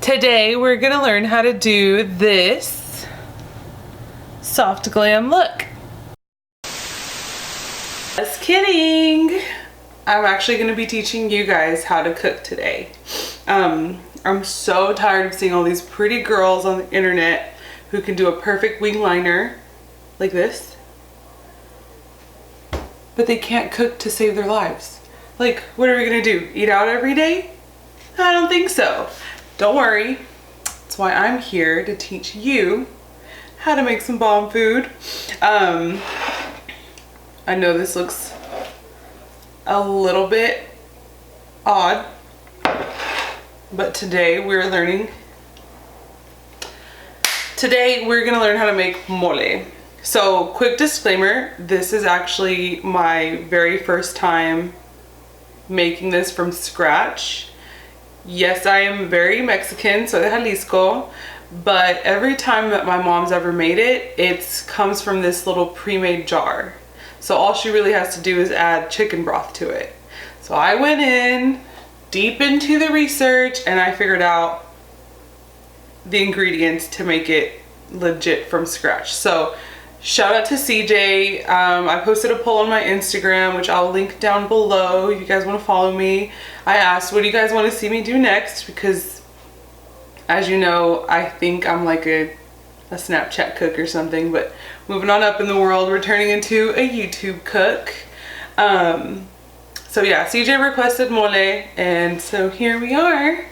Today we're gonna learn how to do this soft glam look. Just kidding. I'm actually gonna be teaching you guys how to cook today. I'm so tired of seeing all these pretty girls on the internet who can do a perfect wing liner like this, but they can't cook to save their lives. Like, what are we gonna do? Eat out every day? I don't think so. Don't worry. That's why I'm here to teach you how to make some bomb food. I know this looks a little bit odd, but today we're gonna learn how to make mole. So quick disclaimer, this is actually my very first time making this from scratch. Yes, I am very Mexican, so de Jalisco, but every time that my mom's ever made it, it comes from this little pre-made jar. So all she really has to do is add chicken broth to it. So I went in deep into the research and I figured out the ingredients to make it legit from scratch. So shout out to CJ. I posted a poll on my Instagram, which I'll link down below if you guys want to follow me. I asked, what do you guys want to see me do next? Because as you know, I think I'm like a Snapchat cook or something, but moving on up in the world, we're turning into a YouTube cook. So yeah, CJ requested mole, and so here we are.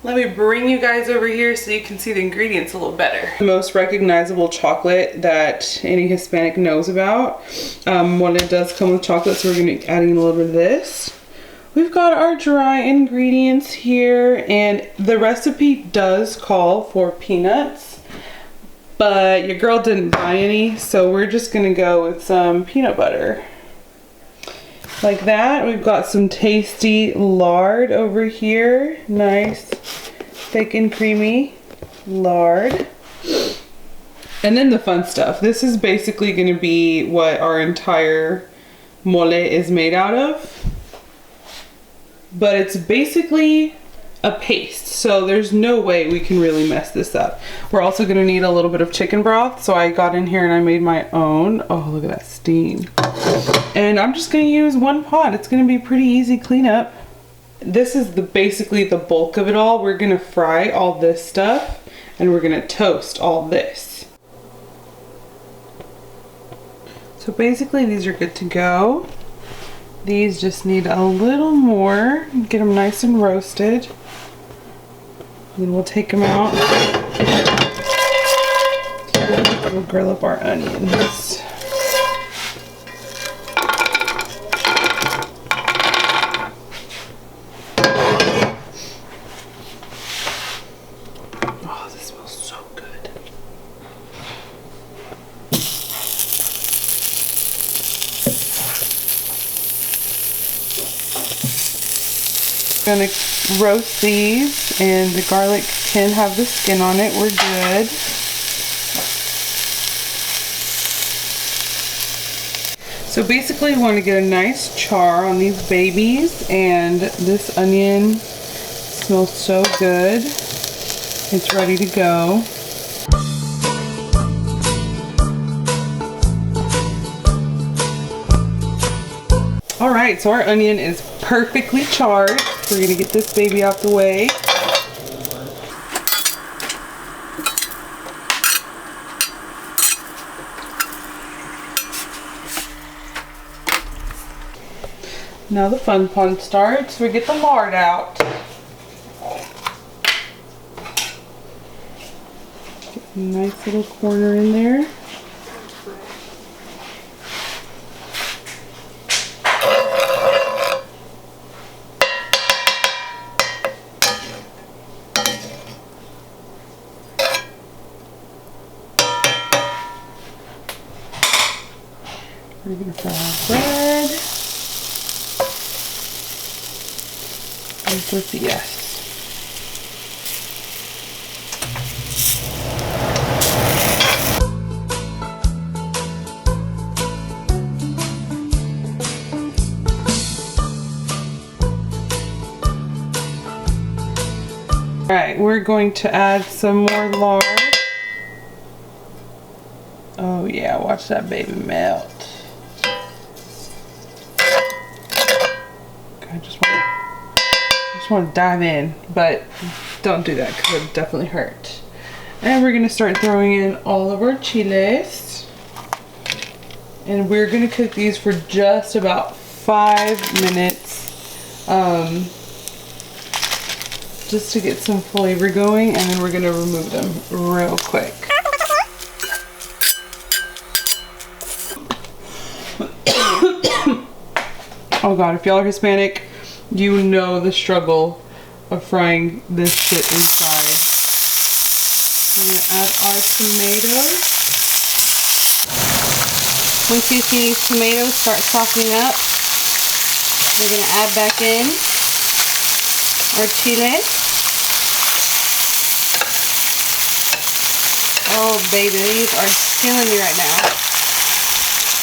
Let me bring you guys over here so you can see the ingredients a little better. The most recognizable chocolate that any Hispanic knows about. Mole does come with chocolate, so we're gonna be adding a little bit of this. We've got our dry ingredients here, and the recipe does call for peanuts, but your girl didn't buy any, so we're just gonna go with some peanut butter. Like that. We've got some tasty lard over here. Nice, thick and creamy lard. And then the fun stuff. This is basically going to be what our entire mole is made out of. But it's basically a paste, so there's no way we can really mess this up. We're also going to need a little bit of chicken broth, so I got in here and I made my own. Oh, look at that steam. And I'm just going to use one pot. It's going to be pretty easy cleanup. This is basically the bulk of it all. We're going to fry all this stuff and we're going to toast all this. So basically these are good to go. These just need a little more. Get them nice and roasted. Then we'll take them out. We'll grill up our onions. Oh, this smells so good. I'm gonna roast these, and the garlic can have the skin on it. We're good. So basically we want to get a nice char on these babies, and this onion smells so good. It's ready to go. Alright, so our onion is perfectly charred. We're going to get this baby out the way. Now the fun part starts. We get the lard out. Get a nice little corner in there. We're going to fry our bread and tortillas. Alright, we're going to add some more lard. Oh yeah, watch that baby melt. I just want to dive in, but don't do that because it'll definitely hurt. And we're going to start throwing in all of our chiles. And we're going to cook these for just about 5 minutes. Just to get some flavor going, and then we're going to remove them real quick. Oh god, if y'all are Hispanic, you know the struggle of frying this shit inside. We're gonna add our tomatoes. Once you see these tomatoes start softening up, we're gonna add back in our chile. Oh baby, these are killing me right now.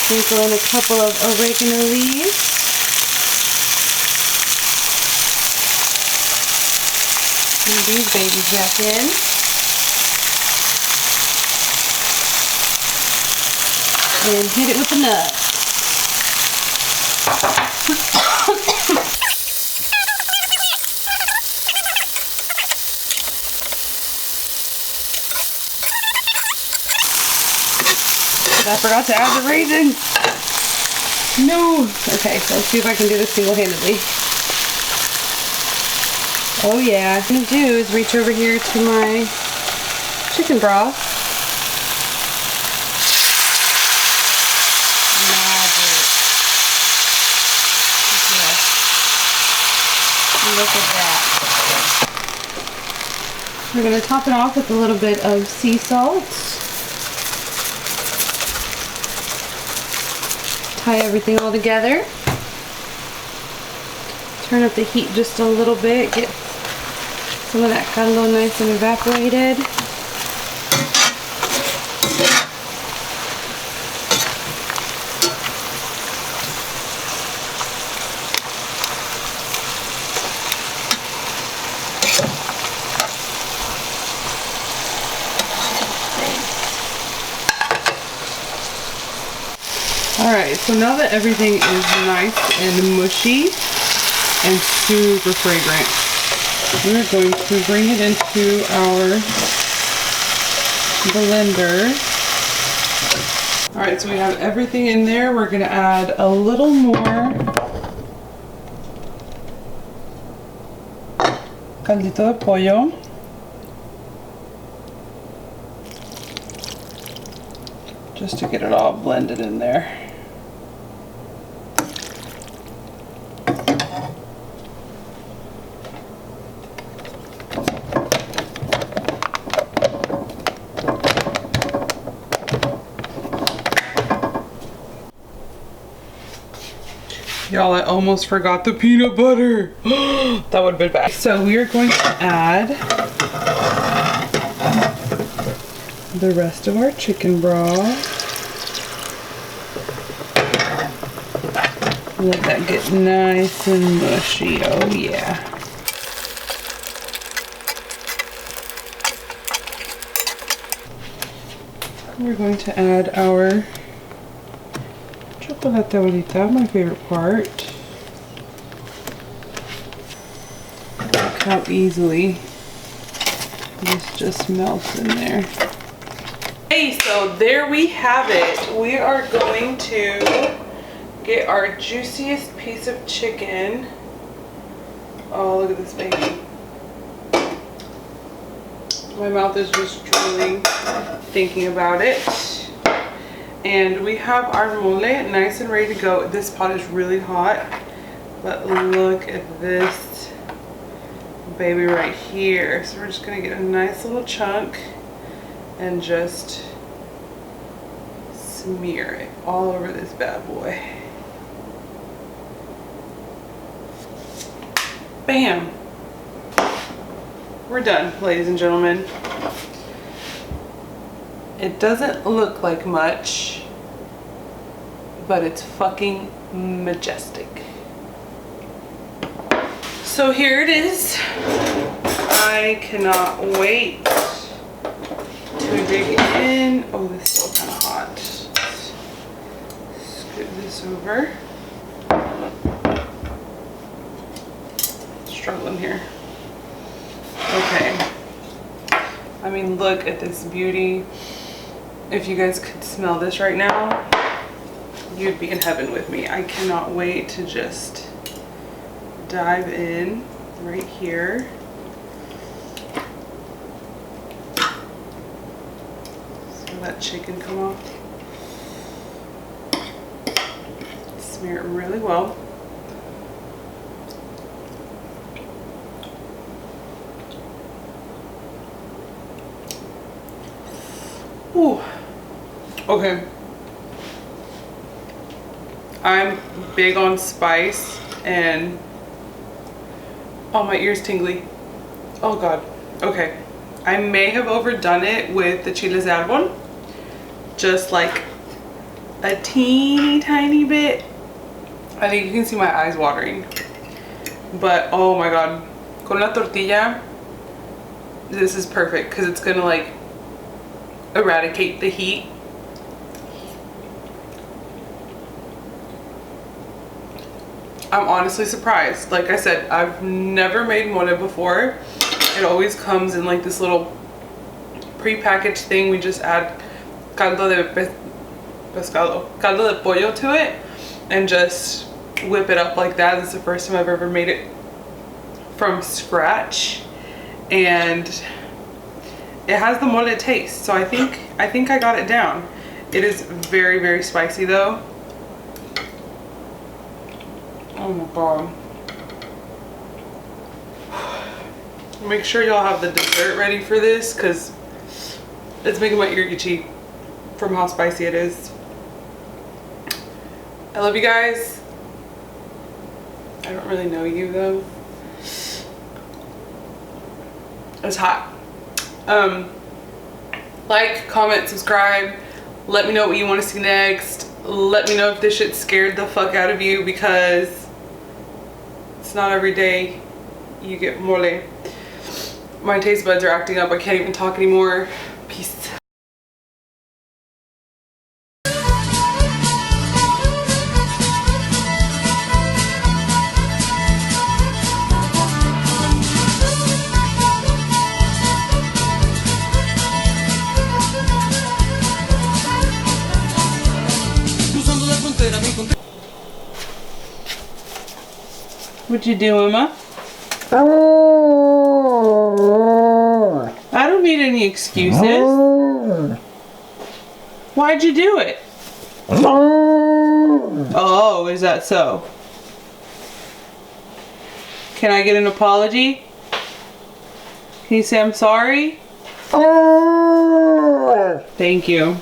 Sprinkle in a couple of oregano leaves. Put these babies back in. And hit it with the nuts. I forgot to add the raisin. No. Okay, so let's see if I can do this single-handedly. Oh yeah, what I'm gonna do is reach over here to my chicken broth. Magic. Look at that. We're gonna top it off with a little bit of sea salt. Tie everything all together. Turn up the heat just a little bit. Get some of that caldo nice and evaporated. Alright, so now that everything is nice and mushy and super fragrant, we're going to bring it into our blender. Alright, so we have everything in there. We're going to add a little more caldito de pollo. Just to get it all blended in there. Y'all, I almost forgot the peanut butter. That would have been bad. So we are going to add the rest of our chicken broth. Let that get nice and mushy. Oh yeah. We're going to add our chocolate abuelita, my favorite part. Look how easily this just melts in there. Hey, so there we have it. We are going to get our juiciest piece of chicken. Oh, look at this baby. My mouth is just drooling thinking about it. And we have our mole nice and ready to go. This pot is really hot, but look at this baby right here. So we're just gonna get a nice little chunk and just smear it all over this bad boy. Bam! We're done, ladies and gentlemen. It doesn't look like much, but it's fucking majestic. So here it is. I cannot wait to dig in. Oh, this is still kind of hot. Scoot this over. Struggling here. Okay. I mean, look at this beauty. If you guys could smell this right now, you'd be in heaven with me. I cannot wait to just dive in right here. So that chicken come off. Smear it really well. Ooh. Okay. I'm big on spice and oh, my ear's tingly. Oh God. Okay. I may have overdone it with the Chile de Arbol. Just like a teeny tiny bit. I think you can see my eyes watering. But oh my God. Con la tortilla, this is perfect because it's gonna like eradicate the heat. I'm honestly surprised. Like I said, I've never made mole before. It always comes in like this little pre-packaged thing. We just add caldo de pollo to it and just whip it up like that. This is the first time I've ever made it from scratch, and it has the mole taste, so I think I got it down. It is very, very spicy though. Oh my God. Make sure y'all have the dessert ready for this because it's making my ear itchy from how spicy it is. I love you guys. I don't really know you though. It's hot. Like, comment, subscribe. Let me know what you want to see next. Let me know if this shit scared the fuck out of you, because it's not every day you get mole. My taste buds are acting up. I can't even talk anymore. Peace. What you doing, Ma? I don't need any excuses. Why'd you do it? Oh, is that so? Can I get an apology? Can you say I'm sorry? Thank you.